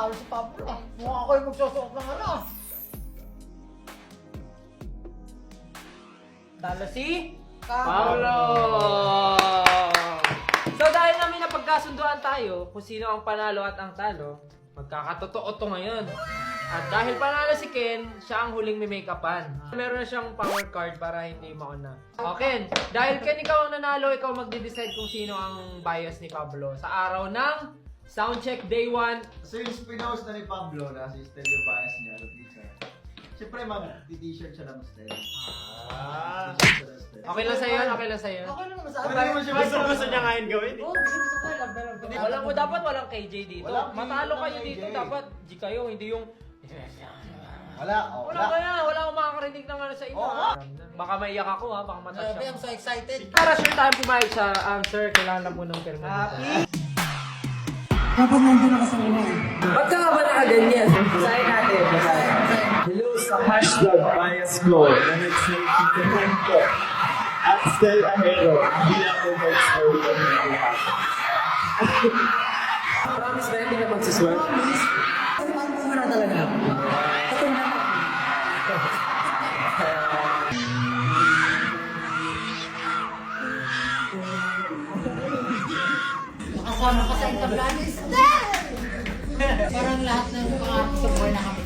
talo si Pablo ah. Mukha ako yung magsusuot ng ano. Talo si Pablo! So dahil namin napagkasunduan tayo kung sino ang panalo at ang talo, magkakatotoo to ngayon. At dahil panalo si Ken, siya ang huling may make-upan. Meron na siyang power card para hindi mauna. Okay, dahil Ken ikaw ang nanalo, ikaw magde-decide kung sino ang bias ni Pablo sa araw ng Soundcheck Day 1. So yung pinost na ni Pablo na si Stel yung bias niya, the teacher. Siyempre mag-t-shirt siya ng Stel. T-shirt siya ng Stel. Okay lang sa'yo? Okay lang sa'yo? Okay lang naman sa Pwede akin. naman siya Gusto niya ngayon gawin. Oo, gusto ko lang. Walang mo dapat walang KJ dito. Walang Matalo KJ. kayo dito, dapat G kayo, hindi yung Wala, oh, wala ba yan? Wala akong makakarinig ng ano sa inyo. Oo ha? Baka maiyak ako ha, baka matouch Grabe, I'm ako. so excited. Para sure tayo pumayag sa answer, kailangan lang po ng permit. Dapat nandun ako sa una. Ba't ka nga ba nakaganyan? Sahin natin. Hello sa hashtag bias ko na nagsasabi ko at Stel Ahero. Hindi ako mag-swear ko ng lahat. Promise ba hindi ka magsuswerte? Wala talaga. Nakasama ka sa Interlanes. Parang lahat ng mga support na kami.